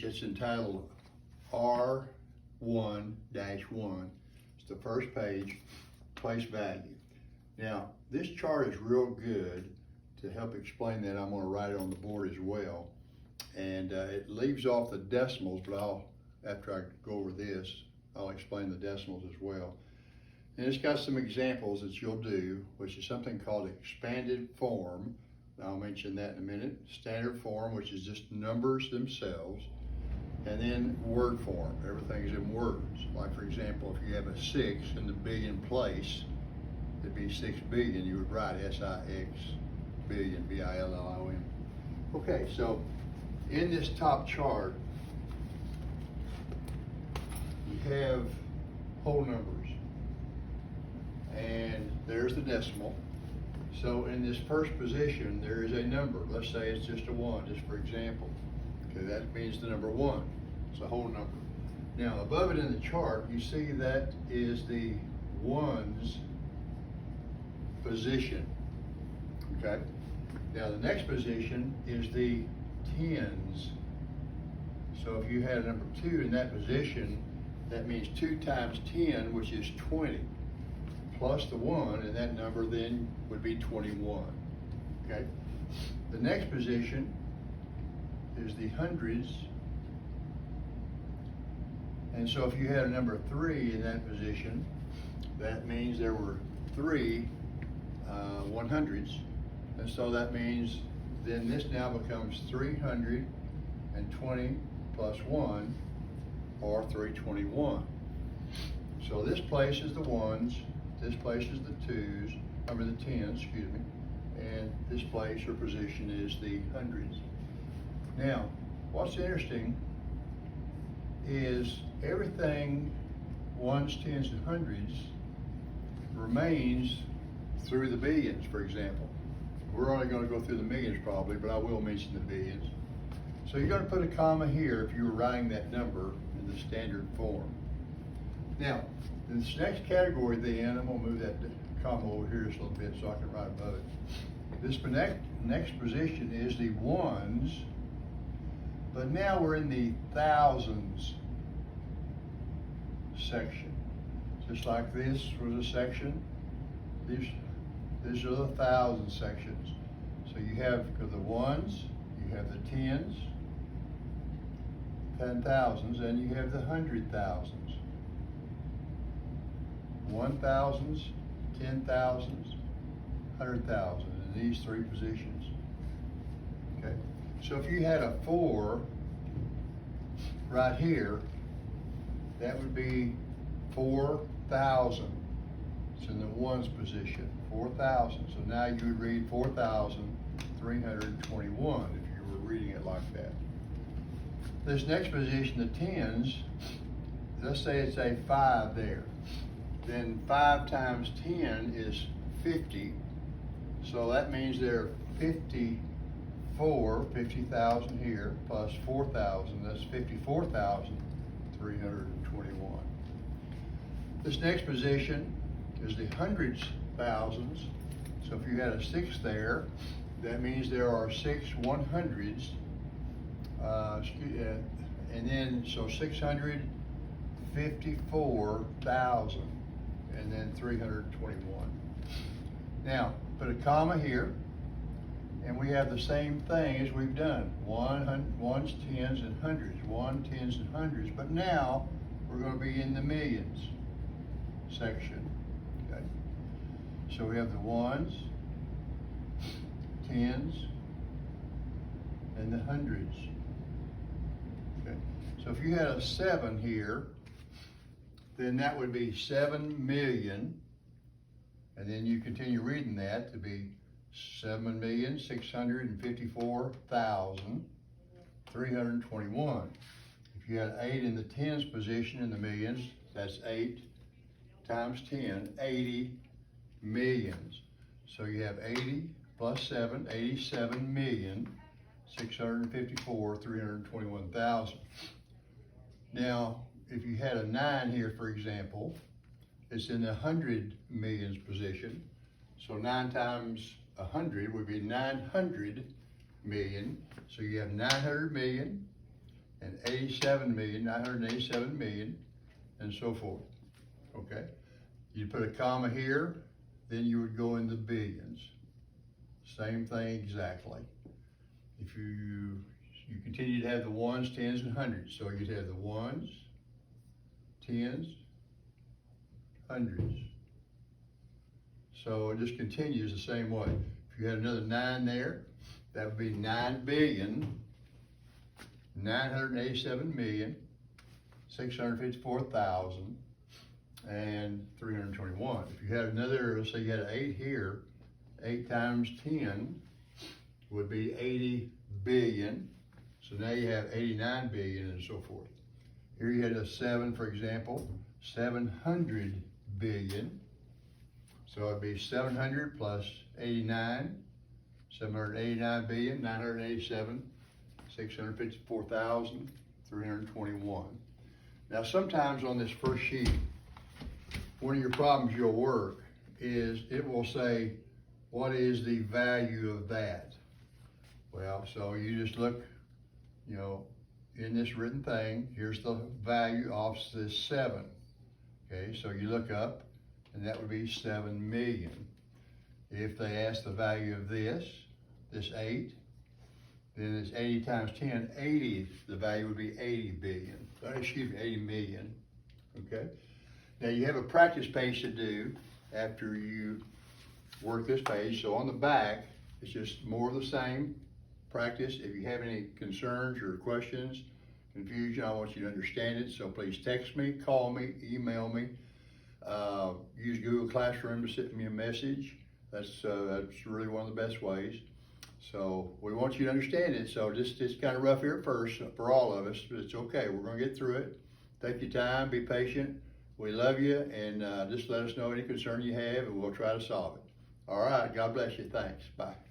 It's entitled R1-1. It's the first page, place value. Now, this chart is real good to help explain that. I'm going to write it on the board as well. And it leaves off the decimals, but after I go over this, I'll explain the decimals as well. And it's got some examples that you'll do, which is something called expanded form. I'll mention that in a minute. Standard form, which is just numbers themselves. And then word form, everything's in words. Like for example, if you have a 6 in the billion place, it'd be 6 billion, you would write S-I-X billion, B-I-L-L-I-O-N. Okay, so in this top chart, you have whole numbers. And there's the decimal. So in this first position, there is a number. Let's say it's just a 1, just for example. Okay, that means the number 1. It's a whole number. Now, above it in the chart, you see that is the ones position. Okay? Now, the next position is the tens. So if you had a number 2 in that position, that means 2 times 10, which is 20, plus the 1, and that number then would be 21. Okay? The next position is the hundreds. And so if you had a number 3 in that position, that means there were 3 100s. And so that means then this now becomes 320 plus 1, or 321. So this place is the ones, this place is the twos, the tens, excuse me, and this place or position is the hundreds. Now, what's interesting is everything ones, tens, and hundreds remains through the billions, for example. We're only going to go through the millions probably, but I will mention the billions. So you're going to put a comma here if you were writing that number in the standard form. Now, in this next category then, I'm going to move that comma over here just a little bit so I can write above it. This next position is the ones, but now we're in the thousands section. Just like this was a section, these are the thousand sections. So you have the ones, you have the tens, 10,000s, and you have the 100,000s. 1,000s, 10,000s, 100,000 in these 3 positions. Okay, so if you had a 4 right here, that would be 4,000. It's in the ones position, 4,000. So now you would read 4,321 if you were reading it like that. This next position, the tens, let's say it's a 5 there. Then 5 times 10 is 50. So that means there are 50,000 here, plus 4,000, that's 54,321. This next position is the hundreds thousands. So if you had a 6 there, that means there are 6 100s. And then, so 654,000, and then 321. Now, put a comma here, and we have the same thing as we've done. Ones, tens, and hundreds. 1, tens, and hundreds. But now, we're going to be in the millions section. Okay. So we have the ones, tens, and the hundreds. Okay. So if you had a 7 here, then that would be 7 million, and then you continue reading that to be 7,654,321. If you had 8 in the tens position in the millions, that's 8 times 10, 80 millions. So you have 80 plus 7, 87,654,321,000. Now, if you had a 9 here, for example, it's in the 100 millions position. So 9 times 100 would be 900 million. So you have 900 million, and 87,987,000,000, and so forth, okay? You put a comma here, then you would go into billions. Same thing exactly. If you continue to have the ones, tens, and hundreds, so you'd have the ones, tens, hundreds. So it just continues the same way. If you had another 9 there, that would be 9,987,654,000 and 321. If you had another, let's say you had an 8 here, 8 times 10 would be 80 billion. So now you have 89 billion and so forth. Here you had a 7, for example, 700 billion. So it'd be 700 plus 89, 789 billion, 987, 654,321. Now sometimes on this first sheet, one of your problems you'll work is it will say, what is the value of that? Well, so you just look, you know, in this written thing, here's the value of this 7. Okay, so you look up, and that would be 7 million. If they ask the value of this 8, then it's 80 times 10, 80, the value would be 80 billion. Excuse me, 80 million, okay? Now you have a practice page to do after you work this page. So on the back, it's just more of the same practice. If you have any concerns or questions, confusion, I want you to understand it. So please text me, call me, email me. Use Google Classroom to send me a message. That's really one of the best ways. So we want you to understand it. So just it's kind of rough here at first for all of us, but it's okay. We're going to get through it. Take your time, be patient. We love you, and just let us know any concern you have, and we'll try to solve it. All right, God bless you. Thanks. Bye.